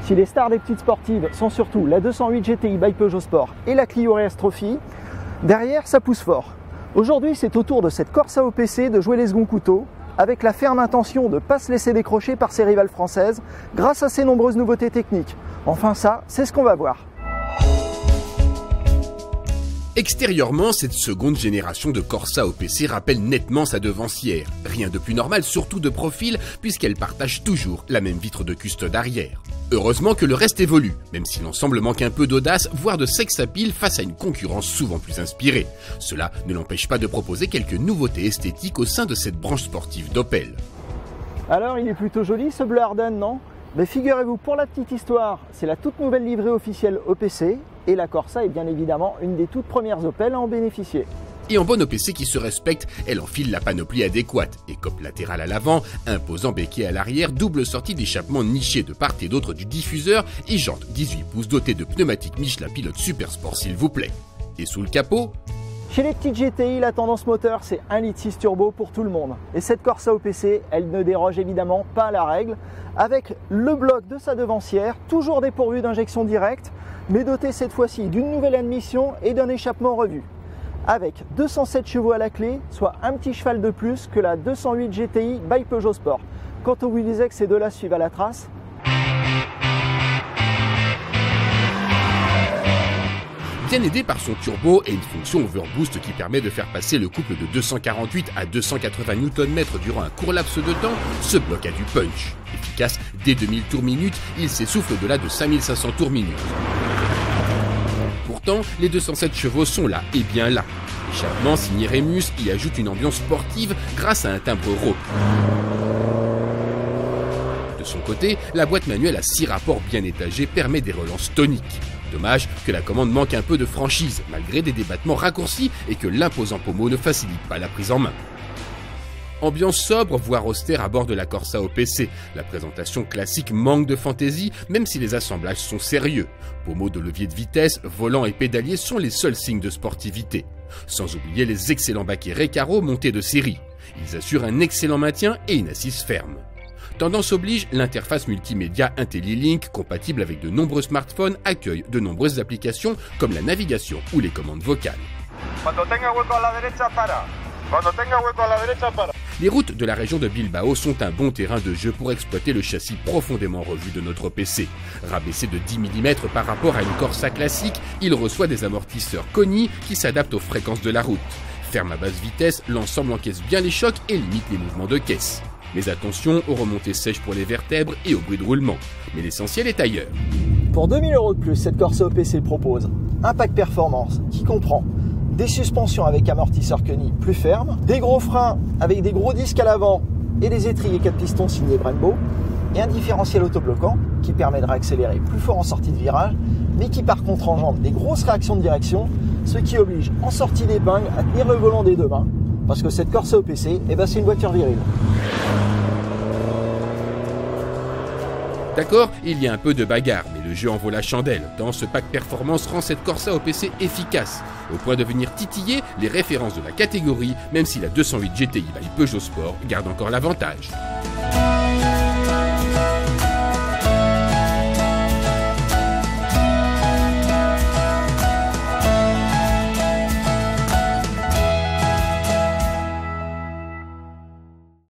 Si les stars des petites sportives sont surtout la 208 GTI by Peugeot Sport et la Clio Race Trophy, derrière ça pousse fort. Aujourd'hui, c'est au tour de cette Corsa OPC de jouer les seconds couteaux, avec la ferme intention de ne pas se laisser décrocher par ses rivales françaises grâce à ses nombreuses nouveautés techniques. Enfin ça, c'est ce qu'on va voir. Extérieurement, cette seconde génération de Corsa OPC rappelle nettement sa devancière. Rien de plus normal, surtout de profil, puisqu'elle partage toujours la même vitre de custode arrière. Heureusement que le reste évolue, même si l'ensemble manque un peu d'audace, voire de sex appeal face à une concurrence souvent plus inspirée. Cela ne l'empêche pas de proposer quelques nouveautés esthétiques au sein de cette branche sportive d'Opel. Alors, il est plutôt joli ce bleu Ardennes, non? Mais figurez-vous, pour la petite histoire, c'est la toute nouvelle livrée officielle OPC et la Corsa est bien évidemment une des toutes premières Opel à en bénéficier. Et en bonne OPC qui se respecte, elle enfile la panoplie adéquate, écope latérale à l'avant, imposant béquet à l'arrière, double sortie d'échappement nichée de part et d'autre du diffuseur et jantes 18 pouces dotées de pneumatiques Michelin Pilote Super Sport s'il vous plaît. Et sous le capot, chez les petites GTI, la tendance moteur, c'est 1,6 litre turbo pour tout le monde. Et cette Corsa OPC, elle ne déroge évidemment pas à la règle, avec le bloc de sa devancière, toujours dépourvu d'injection directe, mais doté cette fois-ci d'une nouvelle admission et d'un échappement revu. Avec 207 chevaux à la clé, soit un petit cheval de plus que la 208 GTI by Peugeot Sport. Quand on vous disait que ces deux-là suivent à la trace, bien aidé par son turbo et une fonction overboost qui permet de faire passer le couple de 248 à 280 Nm durant un court laps de temps, ce bloc a du punch. Efficace dès 2000 tours minute, il s'essouffle au-delà de 5500 tours minute. Pourtant, les 207 chevaux sont là, et bien là. L'échappement signé Remus y ajoute une ambiance sportive grâce à un timbre rauque. De son côté, la boîte manuelle à 6 rapports bien étagés permet des relances toniques. Dommage que la commande manque un peu de franchise, malgré des débattements raccourcis et que l'imposant pommeau ne facilite pas la prise en main. Ambiance sobre, voire austère à bord de la Corsa OPC. La présentation classique manque de fantaisie, même si les assemblages sont sérieux. Pommeau de levier de vitesse, volant et pédalier sont les seuls signes de sportivité. Sans oublier les excellents baquets Recaro montés de série. Ils assurent un excellent maintien et une assise ferme. Tendance oblige, l'interface multimédia IntelliLink, compatible avec de nombreux smartphones, accueille de nombreuses applications comme la navigation ou les commandes vocales. Les routes de la région de Bilbao sont un bon terrain de jeu pour exploiter le châssis profondément revu de notre OPC. Rabaissé de 10 mm par rapport à une Corsa classique, il reçoit des amortisseurs Koni qui s'adaptent aux fréquences de la route. Ferme à basse vitesse, l'ensemble encaisse bien les chocs et limite les mouvements de caisse. Mais attention aux remontées sèches pour les vertèbres et au bruit de roulement. Mais l'essentiel est ailleurs. Pour 2000 € de plus, cette Corsa OPC propose un pack performance qui comprend des suspensions avec amortisseurs Koni plus fermes, des gros freins avec des gros disques à l'avant et des étriers 4 pistons signés Brembo, et un différentiel autobloquant qui permet de réaccélérer plus fort en sortie de virage, mais qui par contre engendre des grosses réactions de direction, ce qui oblige en sortie d'épingle à tenir le volant des deux mains, parce que cette Corsa OPC, c'est une voiture virile. D'accord, il y a un peu de bagarre, mais le jeu en vaut la chandelle. Dans ce pack performance rend cette Corsa OPC efficace, au point de venir titiller les références de la catégorie, même si la 208 GTI by Peugeot Sport garde encore l'avantage.